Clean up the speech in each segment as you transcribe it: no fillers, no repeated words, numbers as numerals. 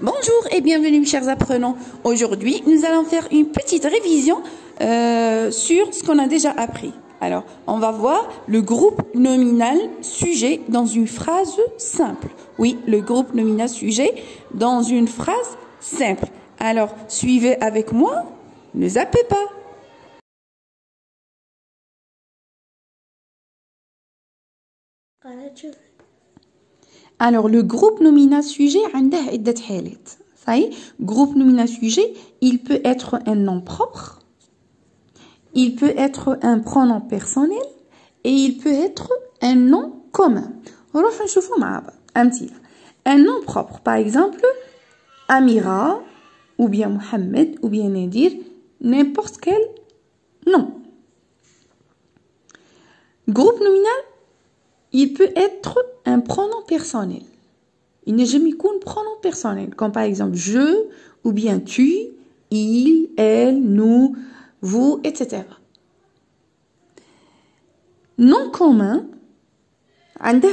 Bonjour et bienvenue mes chers apprenants. Aujourd'hui, nous allons faire une petite révision sur ce qu'on a déjà appris. Alors, on va voir le groupe nominal sujet dans une phrase simple. Oui, le groupe nominal sujet dans une phrase simple. Alors, suivez avec moi, ne zappez pas. Alors, le groupe nominal sujet عنده عدة حالات. Ça y est, groupe nominal sujet, il peut être un nom propre, il peut être un pronom personnel et il peut être un nom commun. نروح نشوفوا مع بعض أمثلة. Un nom propre, par exemple, Amira, ou bien Mohamed, ou bien Nadir, n'importe quel nom. Groupe nominal, il peut être un pronom personnel. Il n'est jamais qu'un pronom personnel, comme par exemple je, ou bien tu, il, elle, nous, vous, etc. Nom commun, عنده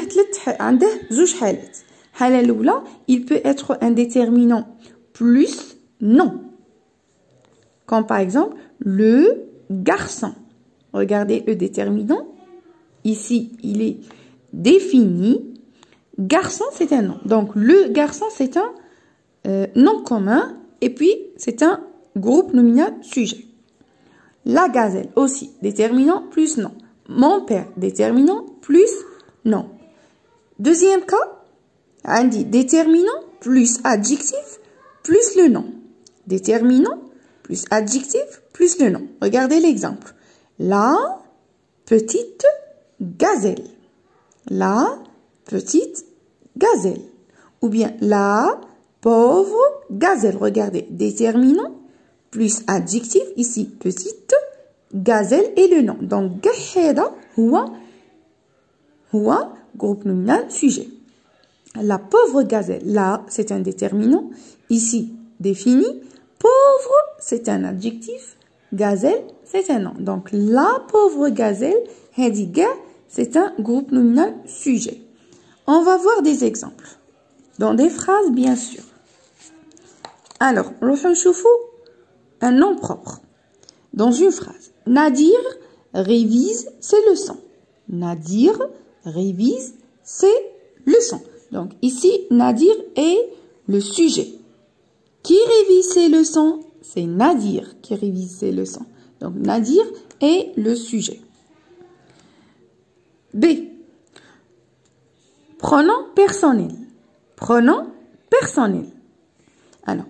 زوج حالات. الحالة الأولى, il peut être un déterminant plus nom. Comme par exemple, le garçon. Regardez le déterminant. Ici, il est défini. Garçon, c'est un nom. Donc, le garçon, c'est un nom commun. Et puis, c'est un groupe nominal sujet. La gazelle, aussi, déterminant plus nom. Mon père, déterminant plus nom. Deuxième cas, on dit déterminant plus adjectif plus le nom. Déterminant plus adjectif plus le nom. Regardez l'exemple. La petite gazelle. La petite gazelle. Ou bien la pauvre gazelle. Regardez, déterminant plus adjectif, ici petite, gazelle et le nom. Donc, gaheda, huwa, groupe nominal, sujet. La pauvre gazelle, là, c'est un déterminant, ici défini. Pauvre, c'est un adjectif, gazelle, c'est un nom. Donc, la pauvre gazelle, hediga, c'est un groupe nominal sujet. On va voir des exemples. Dans des phrases, bien sûr. Alors, un nom propre. Dans une phrase. Nadir révise ses leçons. Nadir révise ses leçons. Donc, ici, Nadir est le sujet. Qui révise ses leçons? C'est Nadir qui révise ses leçons. Donc, Nadir est le sujet. B. Pronom personnel. Pronom personnel. Alors,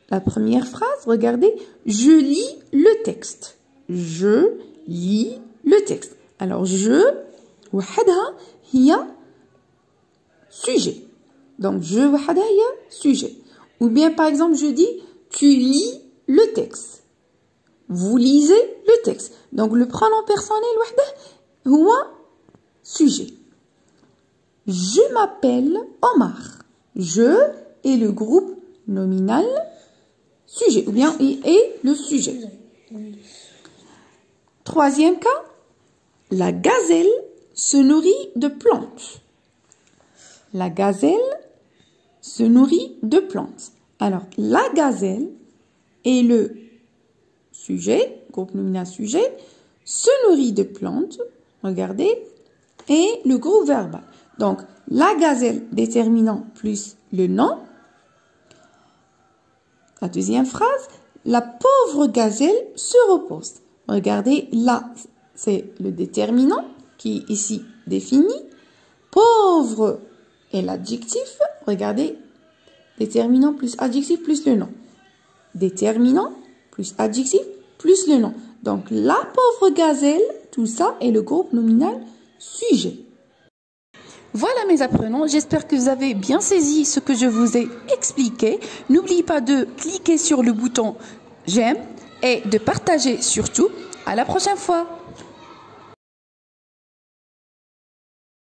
la première phrase, regardez. Je lis le texte. Je lis le texte. Alors, je, وحدها هي sujet. Donc, je, وحدها هي sujet. Ou bien, par exemple, je dis, tu lis le texte. Vous lisez le texte. Donc, le pronom personnel, وحده هو sujet. Je m'appelle Omar. Je est le groupe nominal sujet. Ou bien, il est le sujet. Troisième cas. La gazelle se nourrit de plantes. La gazelle se nourrit de plantes. Alors, la gazelle est le sujet, groupe nominal sujet, se nourrit de plantes, regardez, et le groupe verbal. Donc, la gazelle déterminant plus le nom. La deuxième phrase, la pauvre gazelle se repose. Regardez, là, c'est le déterminant qui est ici défini. Pauvre est l'adjectif. Regardez, déterminant plus adjectif plus le nom. Déterminant plus adjectif plus le nom. Donc, la pauvre gazelle, tout ça est le groupe nominal sujet. Voilà mes apprenants, j'espère que vous avez bien saisi ce que je vous ai expliqué. N'oubliez pas de cliquer sur le bouton j'aime et de partager surtout. À la prochaine fois.